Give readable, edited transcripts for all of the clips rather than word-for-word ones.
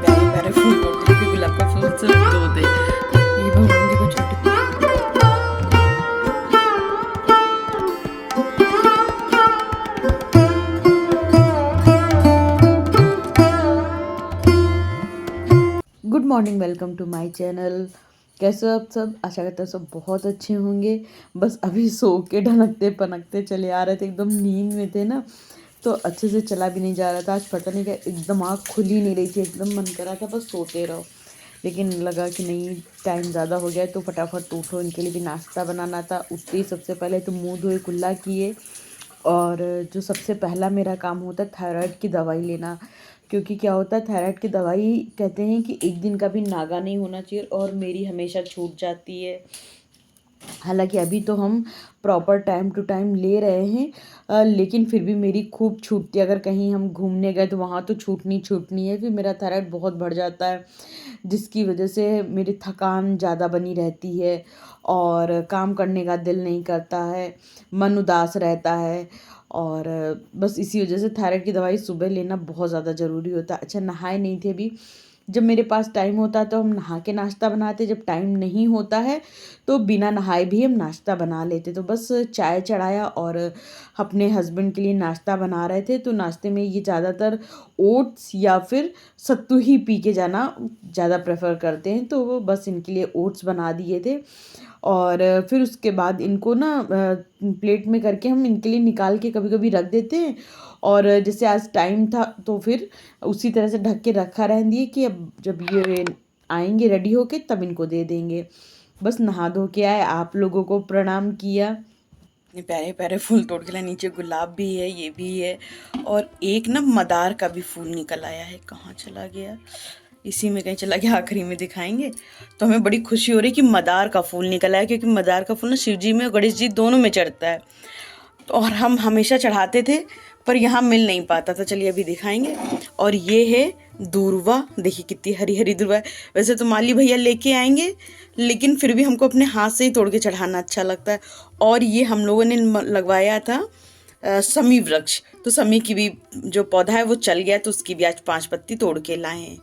प्यारे प्यारे फूल तोड़ते हैं, क्योंकि गुलाब का फूल सिर्फ दो थे। ये भगवान जी को छोटे good morning, welcome to my channel. कैसे हो आप सब? आशा करते हैं सब बहुत अच्छे होंगे। बस अभी सो के ढनकते पनकते चले आ रहे थे, एकदम नींद में थे ना, तो अच्छे से चला भी नहीं जा रहा था। आज पता नहीं क्या एकदम आँख खुल ही नहीं रही थी, एकदम मन कर रहा था बस सोते रहो। लेकिन लगा कि नहीं, टाइम ज़्यादा हो गया तो फटाफट उठो, इनके लिए भी नाश्ता बनाना था। उठते ही सबसे पहले तो मुँह धोए, कुल्ला किए, और जो सबसे पहला मेरा काम होता है थायराइड की दवाई लेना। क्योंकि क्या होता है, थायराइड की दवाई कहते हैं कि एक दिन का भी नागा नहीं होना चाहिए, और मेरी हमेशा छूट जाती है। हालांकि अभी तो हम प्रॉपर टाइम टू टाइम ले रहे हैं, लेकिन फिर भी मेरी खूब छूटती है। अगर कहीं हम घूमने गए तो वहाँ तो छूटनी है, फिर मेरा थायराइड बहुत बढ़ जाता है, जिसकी वजह से मेरी थकान ज़्यादा बनी रहती है और काम करने का दिल नहीं करता है, मन उदास रहता है। और बस इसी वजह से थायराइड की दवाई सुबह लेना बहुत ज़्यादा ज़रूरी होता है। अच्छा, नहाए नहीं थे अभी। जब मेरे पास टाइम होता है तो हम नहा के नाश्ता बनाते, जब टाइम नहीं होता है तो बिना नहाए भी हम नाश्ता बना लेते। तो बस चाय चढ़ाया और अपने हस्बैंड के लिए नाश्ता बना रहे थे। तो नाश्ते में ये ज़्यादातर ओट्स या फिर सत्तू ही पी के जाना ज़्यादा प्रेफर करते हैं, तो वो बस इनके लिए ओट्स बना दिए थे। और फिर उसके बाद इनको ना प्लेट में करके हम इनके लिए निकाल के कभी कभी रख देते हैं। और जैसे आज टाइम था तो फिर उसी तरह से ढक के रखा रहने दिए कि अब जब ये आएंगे रेडी होके तब इनको दे देंगे। बस नहा धो के आए, आप लोगों को प्रणाम किया। इतने प्यारे प्यारे फूल तोड़ के लाए, नीचे गुलाब भी है, ये भी है, और एक ना मदार का भी फूल निकल आया है। कहाँ चला गया? इसी में कहीं चला गया, आखिरी में दिखाएंगे। तो हमें बड़ी खुशी हो रही कि मदार का फूल निकला है, क्योंकि मदार का फूल ना शिव जी में और गणेश जी दोनों में चढ़ता है। तो और हम हमेशा चढ़ाते थे, पर यहाँ मिल नहीं पाता था। चलिए अभी दिखाएंगे। और ये है दूर्वा, देखिए कितनी हरी हरी दूर्वा है। वैसे तो माली भैया लेके आएंगे, लेकिन फिर भी हमको अपने हाथ से ही तोड़ के चढ़ाना अच्छा लगता है। और ये हम लोगों ने लगवाया था समी वृक्ष, तो समी की भी जो पौधा है वो चल गया, तो उसकी भी आज 5 पत्ती तोड़ के लाए हैं।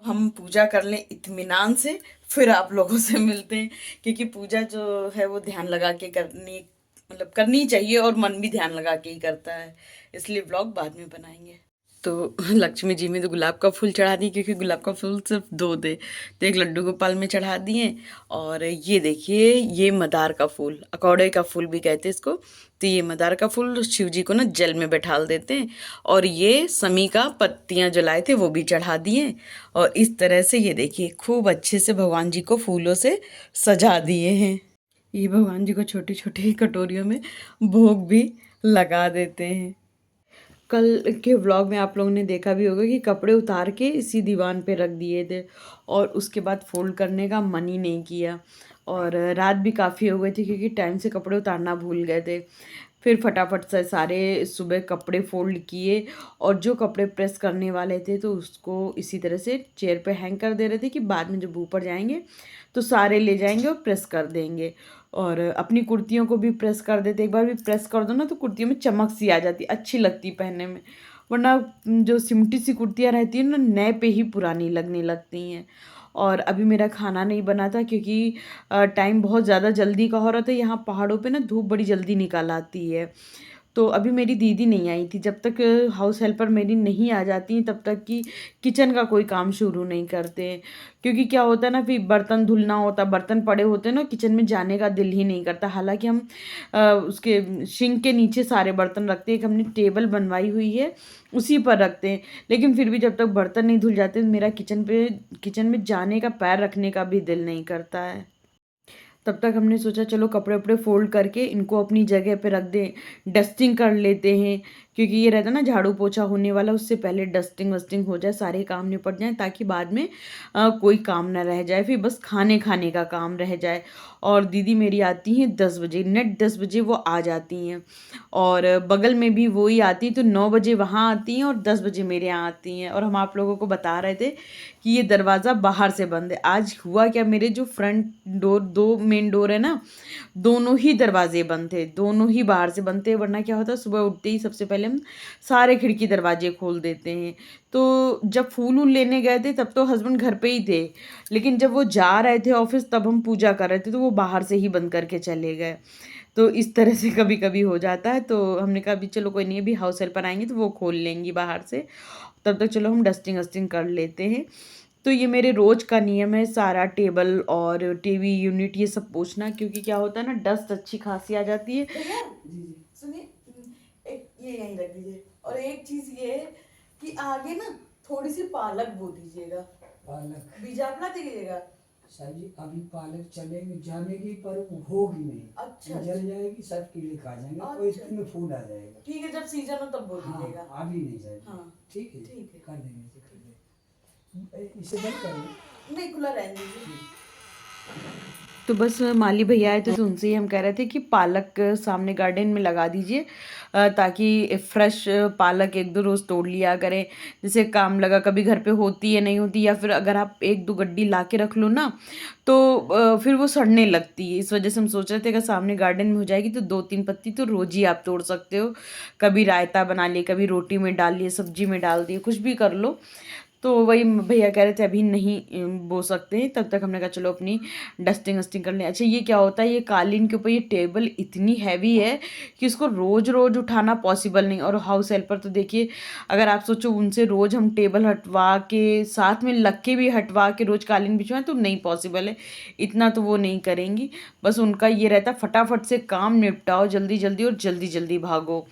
हम पूजा कर लें इत्मीनान से, फिर आप लोगों से मिलते हैं। क्योंकि पूजा जो है वो ध्यान लगा के करनी चाहिए, और मन भी ध्यान लगा के ही करता है, इसलिए व्लॉग बाद में बनाएंगे। तो लक्ष्मी जी में तो गुलाब का फूल चढ़ा दिए, क्योंकि गुलाब का फूल सिर्फ दो थे, तो एक लड्डू गोपाल में चढ़ा दिए। और ये देखिए, ये मदार का फूल, अकौड़े का फूल भी कहते हैं इसको। तो ये मदार का फूल शिव जी को ना जल में बैठाल देते हैं। और ये समी का पत्तियां जो लाए थे वो भी चढ़ा दिए। और इस तरह से ये देखिए खूब अच्छे से भगवान जी को फूलों से सजा दिए हैं। ये भगवान जी को छोटी छोटी कटोरियों में भोग भी लगा देते हैं। कल के व्लॉग में आप लोगों ने देखा भी होगा कि कपड़े उतार के इसी दीवान पे रख दिए थे, और उसके बाद फोल्ड करने का मन ही नहीं किया। और रात भी काफ़ी हो गई थी, क्योंकि टाइम से कपड़े उतारना भूल गए थे। फिर फटाफट से सारे सुबह कपड़े फोल्ड किए, और जो कपड़े प्रेस करने वाले थे तो उसको इसी तरह से चेयर पे हैंग कर दे रहे थे कि बाद में जब ऊपर जाएंगे तो सारे ले जाएंगे और प्रेस कर देंगे। और अपनी कुर्तियों को भी प्रेस कर देते, एक बार भी प्रेस कर दो ना तो कुर्तियों में चमक सी आ जाती, अच्छी लगती पहनने में। वरना जो सिमटी सी कुर्तियाँ रहती हैं ना, नए पे ही पुरानी लगने लगती हैं। और अभी मेरा खाना नहीं बना था, क्योंकि टाइम बहुत ज़्यादा जल्दी का हो रहा था। यहाँ पहाड़ों पे ना धूप बड़ी जल्दी निकल आती है, तो अभी मेरी दीदी नहीं आई थी। जब तक हाउस हेल्पर मेरी नहीं आ जाती तब तक कि किचन का कोई काम शुरू नहीं करते। क्योंकि क्या होता है ना, फिर बर्तन धुलना होता, बर्तन पड़े होते हैं ना, किचन में जाने का दिल ही नहीं करता। हालांकि हम उसके सिंक के नीचे सारे बर्तन रखते हैं, एक हमने टेबल बनवाई हुई है उसी पर रखते हैं। लेकिन फिर भी जब तक बर्तन नहीं धुल जाते मेरा किचन में जाने का, पैर रखने का भी दिल नहीं करता है। तब तक हमने सोचा चलो कपड़े वपड़े फोल्ड करके इनको अपनी जगह पे रख दें, डस्टिंग कर लेते हैं। क्योंकि ये रहता है ना झाड़ू पोछा होने वाला, उससे पहले डस्टिंग वस्टिंग हो जाए, सारे काम निपट जाएँ, ताकि बाद में कोई काम ना रह जाए, फिर बस खाने खाने का काम रह जाए। और दीदी मेरी आती हैं 10 बजे, नेट 10 बजे वो आ जाती हैं। और बगल में भी वही आती हैं, तो 9 बजे वहाँ आती हैं और 10 बजे मेरे यहाँ आती हैं। और हम आप लोगों को बता रहे थे कि ये दरवाज़ा बाहर से बंद है। आज हुआ क्या, मेरे जो फ्रंट डोर, 2 मेन डोर है ना, दोनों ही दरवाजे बंद थे, दोनों ही बाहर से बंद थे। वरना क्या होता है, सुबह उठते ही सबसे पहले हम सारे खिड़की दरवाजे खोल देते हैं। तो जब फूल वूल लेने गए थे तब तो हस्बैंड घर पे ही थे, लेकिन जब वो जा रहे थे ऑफिस तब हम पूजा कर रहे थे, तो वो बाहर से ही बंद करके चले गए। तो इस तरह से कभी कभी हो जाता है। तो हमने कहा अभी चलो कोई नहीं, अभी हाउस हेल्पर आएंगे तो वो खोल लेंगी बाहर से, तब तक चलो हम डस्टिंग वस्टिंग कर लेते हैं। तो ये मेरे रोज़ का नियम है, सारा टेबल और टीवी यूनिट ये सब पोंछना, क्योंकि क्या होता है ना, डस्ट अच्छी खासी आ जाती है। जी जी सुनिए, एक ये यहीं रख दीजिए। और एक चीज़ ये है कि आगे ना थोड़ी सी पालक बो दीजिएगा, पालक बीज आप ला दीजिएगा। सब्जी अभी पालक चलेगी जानेगी पर होगी नहीं। अच्छा, जल जाएगी, सब कीड़े खा जाएंगे। अच्छा। और इसमें फूल आ जाएगा। ठीक है, जब सीजन हो तब बो दीजिएगा। हाँ, अभी नहीं जाएगी। हाँ ठीक है, ठीक है, कर देंगे, इसे बंद करें। नहीं खुला रहने दीजिए। तो बस माली भैया आए थे तो उनसे ही हम कह रहे थे कि पालक सामने गार्डन में लगा दीजिए, ताकि फ्रेश पालक एक दो रोज़ तोड़ लिया करें। जैसे काम लगा, कभी घर पे होती है नहीं होती, या फिर अगर आप एक दो गड्डी ला के रख लो ना तो फिर वो सड़ने लगती है। इस वजह से हम सोच रहे थे अगर सामने गार्डन में हो जाएगी तो 2-3 पत्ती तो रोज़ ही आप तोड़ सकते हो। कभी रायता बना लिए, कभी रोटी में डाल लिए, सब्जी में डाल दिए, कुछ भी कर लो। तो वही भैया कह रहे थे अभी नहीं बो सकते हैं, तब तक हमने कहा चलो अपनी डस्टिंग वस्टिंग कर लें। अच्छा ये क्या होता है, ये कालीन के ऊपर ये टेबल इतनी हैवी है कि इसको रोज़ रोज़ उठाना पॉसिबल नहीं। और हाउस हेल्पर तो देखिए, अगर आप सोचो उनसे रोज़ हम टेबल हटवा के साथ में लग के भी हटवा के रोज़ कालीन बिछवाएं तो नहीं पॉसिबल है, इतना तो वो नहीं करेंगी। बस उनका ये रहता फटाफट से काम निपटाओ, जल्दी जल्दी और जल्दी जल्दी भागो।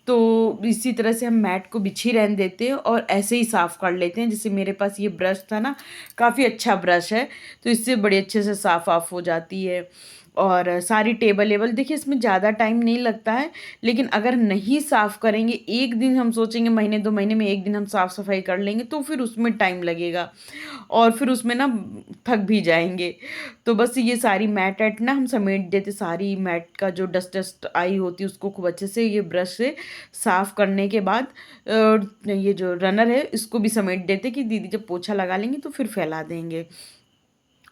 तो इसी तरह से हम मैट को बिछी रहने देते हैं और ऐसे ही साफ़ कर लेते हैं। जैसे मेरे पास ये ब्रश था ना, काफ़ी अच्छा ब्रश है, तो इससे बड़े अच्छे से साफ़ ऑफ हो जाती है। और सारी टेबल वेबल देखिए, इसमें ज़्यादा टाइम नहीं लगता है, लेकिन अगर नहीं साफ़ करेंगे, एक दिन हम सोचेंगे महीने 2 महीने में एक दिन हम साफ़ सफाई कर लेंगे, तो फिर उसमें टाइम लगेगा और फिर उसमें ना थक भी जाएंगे। तो बस ये सारी मैट एट ना हम समेट देते, सारी मैट का जो डस्ट डस्ट आई होती है उसको खूब अच्छे से ये ब्रश से साफ़ करने के बाद ये जो रनर है इसको भी समेट देते कि दीदी जब पोछा लगा लेंगे तो फिर फैला देंगे।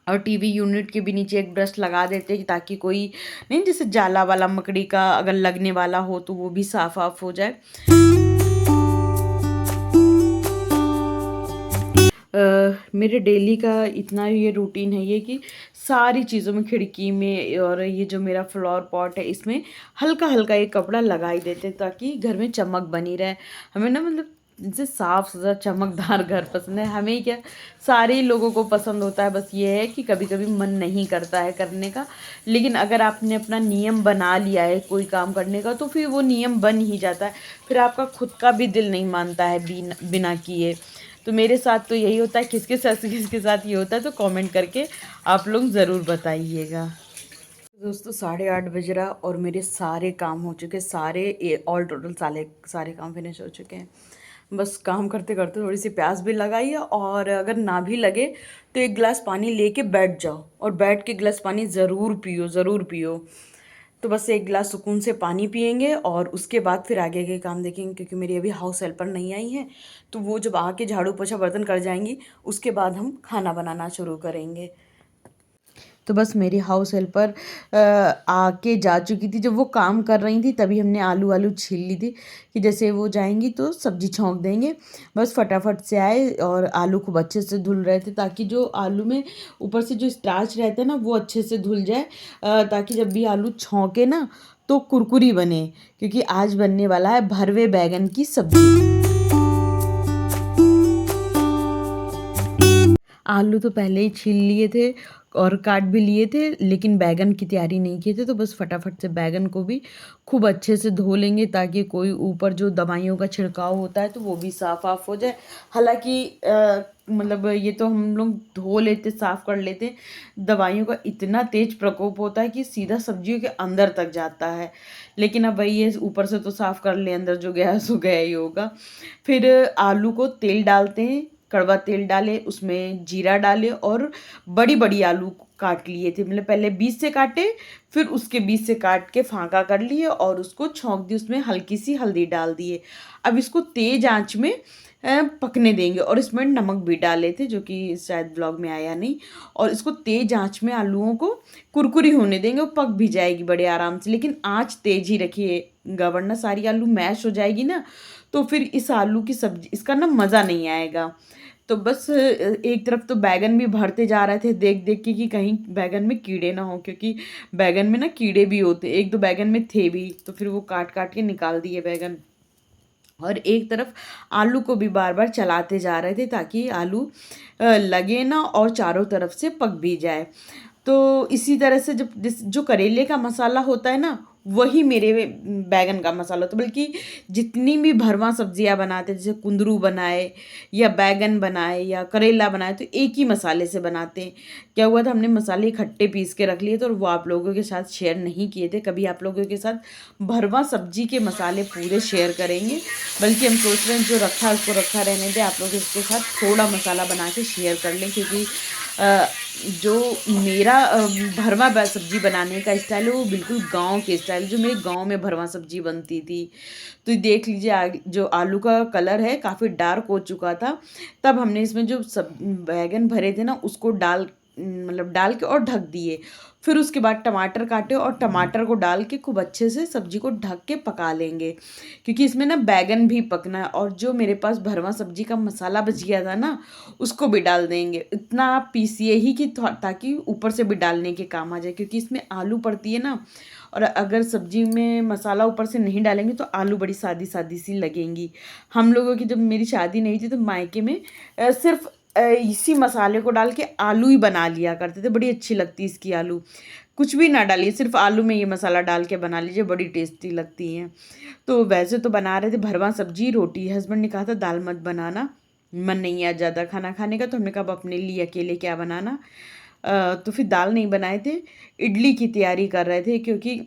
और टीवी यूनिट के भी नीचे एक ब्रश लगा देते कि ताकि कोई नहीं, जैसे जाला वाला मकड़ी का अगर लगने वाला हो तो वो भी साफ ऑफ हो जाए। मेरे डेली का इतना ये रूटीन है ये कि सारी चीज़ों में, खिड़की में और ये जो मेरा फ्लावर पॉट है इसमें हल्का हल्का एक कपड़ा लगा ही देते हैं ताकि घर में चमक बनी रहे। हमें ना मतलब जैसे साफ़ सुथरा चमकदार घर पसंद है, हमें क्या सारे लोगों को पसंद होता है। बस ये है कि कभी कभी मन नहीं करता है करने का, लेकिन अगर आपने अपना नियम बना लिया है कोई काम करने का तो फिर वो नियम बन ही जाता है, फिर आपका खुद का भी दिल नहीं मानता है बिना किए। तो मेरे साथ तो यही होता है, किसके साथ ये होता है तो कमेंट करके आप लोग ज़रूर बताइएगा। दोस्तों 8:30 बज रहा और मेरे सारे काम हो चुके, सारे ऑल टोटल सारे काम फिनिश हो चुके हैं। बस काम करते करते थोड़ी सी प्यास भी लगाई है, और अगर ना भी लगे तो एक गिलास पानी लेके बैठ जाओ और बैठ के गिलास पानी ज़रूर पियो, ज़रूर पियो। तो बस एक गिलास सुकून से पानी पियेंगे और उसके बाद फिर आगे के काम देखेंगे, क्योंकि मेरी अभी हाउस हेल्पर नहीं आई है, तो वो जब आके झाड़ू पोछा बर्तन कर जाएंगी उसके बाद हम खाना बनाना शुरू करेंगे। तो बस मेरी हाउस हेल्पर आके जा चुकी थी, जब वो काम कर रही थी तभी हमने आलू छील ली थी कि जैसे वो जाएंगी तो सब्जी छौंक देंगे। बस फटाफट से आए और आलू खूब अच्छे से धुल रहे थे ताकि जो आलू में ऊपर से जो स्टार्च रहता है ना वो अच्छे से धुल जाए, ताकि जब भी आलू छौंके ना तो कुरकुरी बने, क्योंकि आज बनने वाला है भरवे बैगन की सब्जी। आलू तो पहले ही छील लिए थे और काट भी लिए थे, लेकिन बैगन की तैयारी नहीं किए थे, तो बस फटाफट से बैगन को भी खूब अच्छे से धो लेंगे ताकि कोई ऊपर जो दवाइयों का छिड़काव होता है तो वो भी साफ ऑफ हो जाए। हालांकि मतलब ये तो हम लोग धो लेते, साफ़ कर लेते, दवाइयों का इतना तेज़ प्रकोप होता है कि सीधा सब्जियों के अंदर तक जाता है। लेकिन अब वही है, ऊपर से तो साफ़ कर ले, अंदर जो गया सो गया ही होगा। फिर आलू को तेल डालते हैं, कड़वा तेल डाले, उसमें जीरा डाले और बड़ी-बड़ी आलू काट लिए थे, मतलब पहले बीच से काटे, फिर उसके बीच से काट के फाँका कर लिए और उसको छौंक दी, उसमें हल्की सी हल्दी डाल दिए। अब इसको तेज़ आँच में पकने देंगे और इसमें नमक भी डाले थे, जो कि शायद ब्लॉग में आया नहीं। और इसको तेज़ आँच में आलूओं को कुरकुरी होने देंगे, वो पक भी जाएगी बड़े आराम से, लेकिन आँच तेज़ ही रखिएगा, वरना सारी आलू मैश हो जाएगी ना, तो फिर इस आलू की सब्ज़ी, इसका ना मज़ा नहीं आएगा। तो बस एक तरफ तो बैंगन भी भरते जा रहे थे देख-देख के कि कहीं बैंगन में कीड़े ना हों, क्योंकि बैंगन में ना कीड़े भी होते, 1-2 बैंगन में थे भी, तो फिर वो काट-काट के निकाल दिए बैंगन। और एक तरफ आलू को भी बार-बार चलाते जा रहे थे ताकि आलू लगे ना और चारों तरफ से पक भी जाए। तो इसी तरह से जब जो करेले का मसाला होता है ना, वही मेरे बैंगन का मसाला होता है। बल्कि जितनी भी भरवां सब्जियां बनाते हैं, जैसे कुंदरू बनाए या बैंगन बनाए या करेला बनाए, तो एक ही मसाले से बनाते हैं। क्या हुआ था, हमने मसाले इकट्ठे पीस के रख लिए थे और वो आप लोगों के साथ शेयर नहीं किए थे। कभी आप लोगों के साथ भरवा सब्जी के मसाले पूरे शेयर करेंगे, बल्कि हम सोच रहे हैं जो रखा है उसको रखा रहने दें, आप लोग इसके साथ थोड़ा मसाला बना के शेयर कर लें, क्योंकि अ, जो मेरा भरवा सब्जी बनाने का स्टाइल है वो बिल्कुल गांव के स्टाइल, जो मेरे गांव में भरवा सब्जी बनती थी। तो ये देख लीजिए, जो आलू का कलर है काफ़ी डार्क हो चुका था, तब हमने इसमें जो सब बैगन भरे थे ना उसको मतलब डाल के और ढक दिए। फिर उसके बाद टमाटर काटे और टमाटर को डाल के खूब अच्छे से सब्जी को ढक के पका लेंगे, क्योंकि इसमें ना बैगन भी पकना है। और जो मेरे पास भरवा सब्जी का मसाला बच गया था ना, उसको भी डाल देंगे। इतना आप पीसिए ही कि ताकि ऊपर से भी डालने के काम आ जाए, क्योंकि इसमें आलू पड़ती है ना, और अगर सब्जी में मसाला ऊपर से नहीं डालेंगे तो आलू बड़ी सादी सादी सी लगेंगी। हम लोगों की जब मेरी शादी नहीं थी तो मायके में सिर्फ इसी मसाले को डाल के आलू ही बना लिया करते थे, बड़ी अच्छी लगती इसकी आलू। कुछ भी ना डालिए, सिर्फ आलू में ये मसाला डाल के बना लीजिए, बड़ी टेस्टी लगती हैं। तो वैसे तो बना रहे थे भरवा सब्जी रोटी, हस्बैंड ने कहा था दाल मत बनाना, मन नहीं है ज़्यादा खाना खाने का, तो हमने कहा अब अपने लिए अकेले क्या बनाना। तो फिर दाल नहीं बनाए थे, इडली की तैयारी कर रहे थे, क्योंकि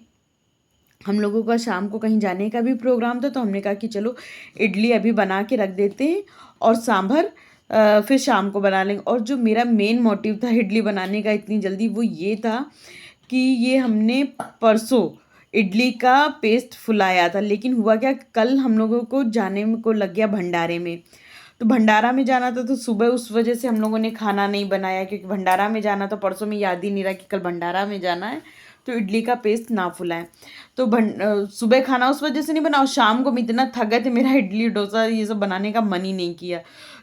हम लोगों का शाम को कहीं जाने का भी प्रोग्राम था। तो हमने कहा कि चलो इडली अभी बना के रख देते हैं और सांभर फिर शाम को बना लेंगे। और जो मेरा मेन मोटिव था इडली बनाने का इतनी जल्दी, वो ये था कि ये हमने परसों इडली का पेस्ट फुलाया था, लेकिन हुआ क्या, कल हम लोगों को जाने में को लग गया भंडारे में। तो भंडारा में जाना था, तो सुबह उस वजह से हम लोगों ने खाना नहीं बनाया, क्योंकि भंडारा में जाना था। परसों में याद ही नहीं रहा कि कल भंडारा में जाना है, तो इडली का पेस्ट ना फुलाएं। तो सुबह खाना उस वजह से नहीं बना, और शाम को हम इतना थक गए थे, मेरा इडली डोसा ये सब बनाने का मन ही नहीं किया।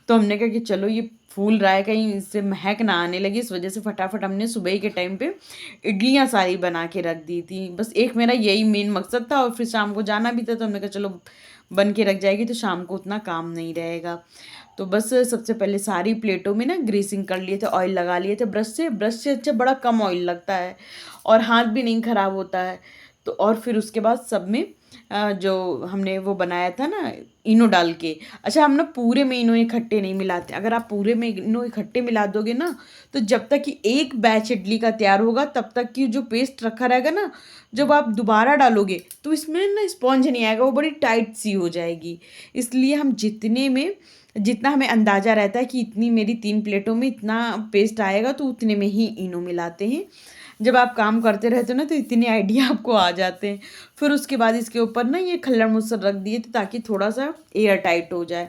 तो हमने कहा कि चलो ये फूल रहा है, कहीं इससे महक ना आने लगी, इस वजह से फटाफट हमने सुबह के टाइम पे इडलियाँ सारी बना के रख दी थी। बस एक मेरा यही मेन मकसद था, और फिर शाम को जाना भी था, तो हमने कहा चलो बन के रख जाएगी तो शाम को उतना काम नहीं रहेगा। तो बस सबसे पहले सारी प्लेटों में ना ग्रीसिंग कर लिए थे, ऑयल लगा लिए थे ब्रश से अच्छा बड़ा कम ऑयल लगता है और हाथ भी नहीं ख़राब होता है। तो और फिर उसके बाद सब में जो हमने वो बनाया था ना इनो डाल के, अच्छा हम ना पूरे में इनो इकट्ठे नहीं मिलाते। अगर आप पूरे में इनो इकट्ठे मिला दोगे ना, तो जब तक कि एक बैच इडली का तैयार होगा तब तक कि जो पेस्ट रखा रहेगा ना, जब आप दोबारा डालोगे तो इसमें ना स्पॉन्ज नहीं आएगा, वो बड़ी टाइट सी हो जाएगी। इसलिए हम जितना हमें अंदाज़ा रहता है कि इतनी मेरी 3 प्लेटों में इतना पेस्ट आएगा, तो उतने में ही इनो मिलाते हैं। जब आप काम करते रहते हो ना, तो इतने आइडिया आपको आ जाते हैं। फिर उसके बाद इसके ऊपर ना ये खल्लड़ मुसर रख दिए थे ताकि थोड़ा सा एयर टाइट हो जाए।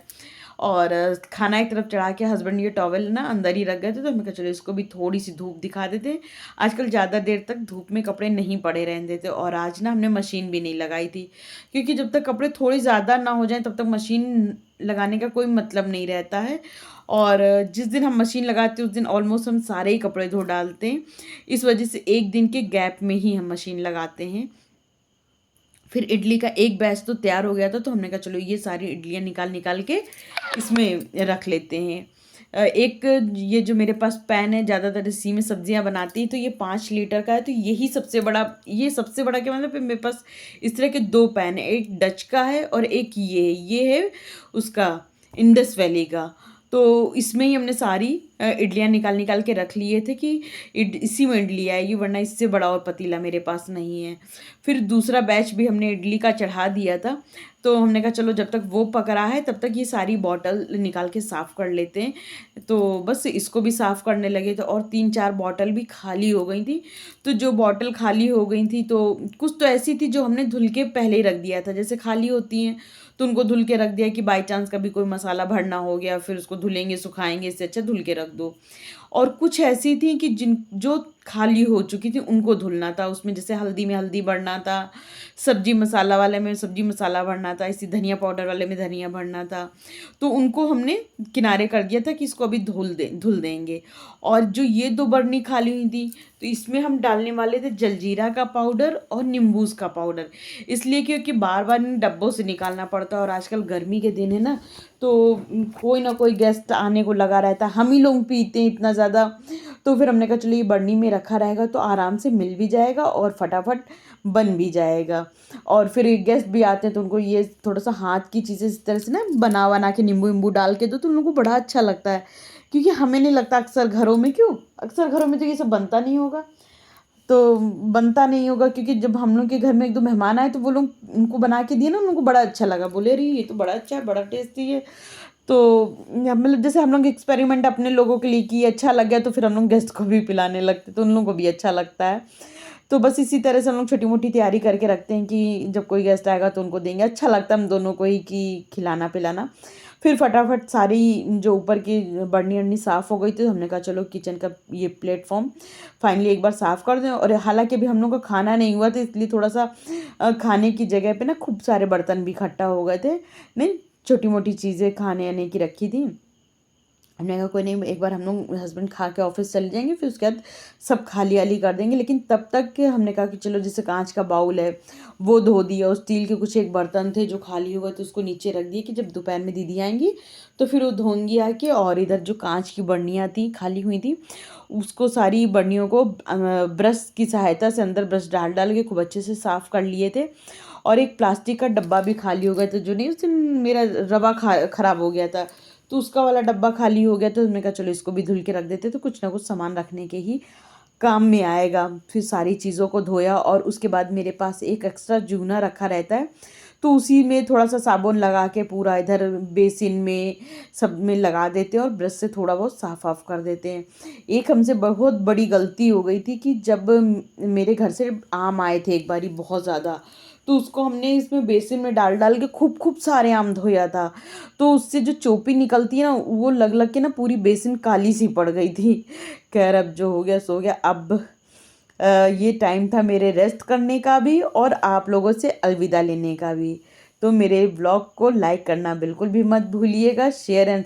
और खाना एक तरफ चढ़ा के हस्बैंड ये टॉवल ना अंदर ही रख गए थे, तो मैं कहा चलो इसको भी थोड़ी सी धूप दिखा देते हैं। आजकल ज़्यादा देर तक धूप में कपड़े नहीं पड़े रहने देते। और आज ना हमने मशीन भी नहीं लगाई थी, क्योंकि जब तक कपड़े थोड़ी ज़्यादा ना हो जाएं तब तक मशीन लगाने का कोई मतलब नहीं रहता है। और जिस दिन हम मशीन लगाते हैं उस दिन ऑलमोस्ट हम सारे ही कपड़े धो डालते हैं। इस वजह से एक दिन के गैप में ही हम मशीन लगाते हैं। फिर इडली का एक बैच तो तैयार हो गया था, तो हमने कहा चलो ये सारी इडलियाँ निकाल निकाल के इसमें रख लेते हैं। एक ये जो मेरे पास पैन है, ज़्यादातर इसी में सब्जियां बनाती हैं, तो ये 5 लीटर का है। तो यही सबसे बड़ा, ये सबसे बड़ा क्या मतलब, मेरे पास इस तरह के 2 पैन है, एक डच का है और एक ये है उसका इंडस वैली का। तो इसमें ही हमने सारी इडलियाँ निकाल निकाल के रख लिए थे कि इसी में इडली आएगी, वरना इससे बड़ा और पतीला मेरे पास नहीं है। फिर दूसरा बैच भी हमने इडली का चढ़ा दिया था, तो हमने कहा चलो जब तक वो पक रहा है तब तक ये सारी बॉटल निकाल के साफ़ कर लेते हैं। तो बस इसको भी साफ़ करने लगे थे और 3-4 बॉटल भी खाली हो गई थी। तो जो बॉटल खाली हो गई थी तो कुछ तो ऐसी थी जो हमने धुल के पहले ही रख दिया था, जैसे खाली होती हैं तो उनको धुल के रख दिया कि बाई चांस कभी कोई मसाला भरना हो गया, फिर उसको धुलेंगे सुखाएंगे, इससे अच्छा धुल के रख दो। और कुछ ऐसी थी कि जो खाली हो चुकी थी उनको धुलना था, उसमें जैसे हल्दी में हल्दी भरना था, सब्जी मसाला वाले में सब्जी मसाला भरना था, इसी धनिया पाउडर वाले में धनिया भरना था। तो उनको हमने किनारे कर दिया था कि इसको अभी धुल देंगे। और जो ये 2 बरनी खाली हुई थी तो इसमें हम डालने वाले थे जलजीरा का पाउडर और नींबूस का पाउडर, इसलिए क्योंकि बार बार इन डब्बों से निकालना पड़ता है और आजकल गर्मी के दिन है ना, तो कोई ना कोई गेस्ट आने को लगा रहता है, हम ही लोग पीते हैं इतना ज़्यादा। तो फिर हमने कहा चलो ये बरनी में रखा रहेगा तो आराम से मिल भी जाएगा और फटाफट बन भी जाएगा। और फिर गेस्ट भी आते हैं तो उनको ये थोड़ा सा हाथ की चीज़ें इस तरह से ना बना के नींबू वींबू डाल के दो तो उन लोगों को बड़ा अच्छा लगता है, क्योंकि हमें नहीं लगता अक्सर घरों में तो ये सब बनता नहीं होगा। तो बनता नहीं होगा क्योंकि जब हम लोग के घर में 1-2 मेहमान आए तो वो लोग उनको बना के दिए ना, उनको बड़ा अच्छा लगा, बोले अरे ये तो बड़ा अच्छा है, बड़ा टेस्टी है। तो मतलब जैसे हम लोग एक्सपेरिमेंट अपने लोगों के लिए किए, अच्छा लग गया तो फिर हम लोग गेस्ट को भी पिलाने लगते, तो उन लोगों को भी अच्छा लगता है। तो बस इसी तरह से हम लोग छोटी मोटी तैयारी करके रखते हैं कि जब कोई गेस्ट आएगा तो उनको देंगे, अच्छा लगता है हम दोनों को ही कि खिलाना पिलाना। फिर फटाफट सारी जो ऊपर की बर्नी अर्नी साफ़ हो गई थी तो हमने कहा चलो किचन का ये प्लेटफॉर्म फाइनली एक बार साफ़ कर दें। और हालांकि अभी हम लोग का खाना नहीं हुआ था इसलिए थोड़ा सा खाने की जगह पे ना खूब सारे बर्तन भी इकट्ठा हो गए थे, नहीं छोटी मोटी चीज़ें खाने आने की रखी थी। हमने कहा कोई नहीं, एक बार हम लोग हस्बैंड खा के ऑफिस चले जाएंगे फिर उसके बाद सब खाली आली कर देंगे। लेकिन तब तक हमने कहा कि चलो जैसे कांच का बाउल है वो धो दिया, और स्टील के कुछ एक बर्तन थे जो खाली हुए तो उसको नीचे रख दिए कि जब दोपहर में दीदी आएंगी तो फिर वो धोंगी आके। और इधर जो कांच की बर्नियाँ थी खाली हुई थी उसको सारी बर्नियों को ब्रश की सहायता से अंदर ब्रश डाल डाल के खूब अच्छे से साफ़ कर लिए थे। और एक प्लास्टिक का डब्बा भी खाली हो गया था, जो नहीं उस दिन मेरा रवा ख़राब हो गया था तो उसका वाला डब्बा खाली हो गया, तो हमने कहा चलो इसको भी धुल के रख देते तो कुछ ना कुछ सामान रखने के ही काम में आएगा। फिर सारी चीज़ों को धोया और उसके बाद मेरे पास एक एक्स्ट्रा जूना रखा रहता है तो उसी में थोड़ा सा साबुन लगा के पूरा इधर बेसिन में सब में लगा देते हैं और ब्रश से थोड़ा बहुत साफ ऑफ कर देते हैं। एक हमसे बहुत बड़ी गलती हो गई थी कि जब मेरे घर से आम आए थे एक बारी बहुत ज़्यादा, तो उसको हमने इसमें बेसिन में डाल डाल के खूब खूब सारे आम धोया था, तो उससे जो चोपी निकलती है ना वो लग लग के ना पूरी बेसिन काली सी पड़ गई थी। खैर अब जो हो गया सो गया। अब ये टाइम था मेरे रेस्ट करने का भी और आप लोगों से अलविदा लेने का भी। तो मेरे ब्लॉग को लाइक करना बिल्कुल भी मत भूलिएगा, शेयर एंड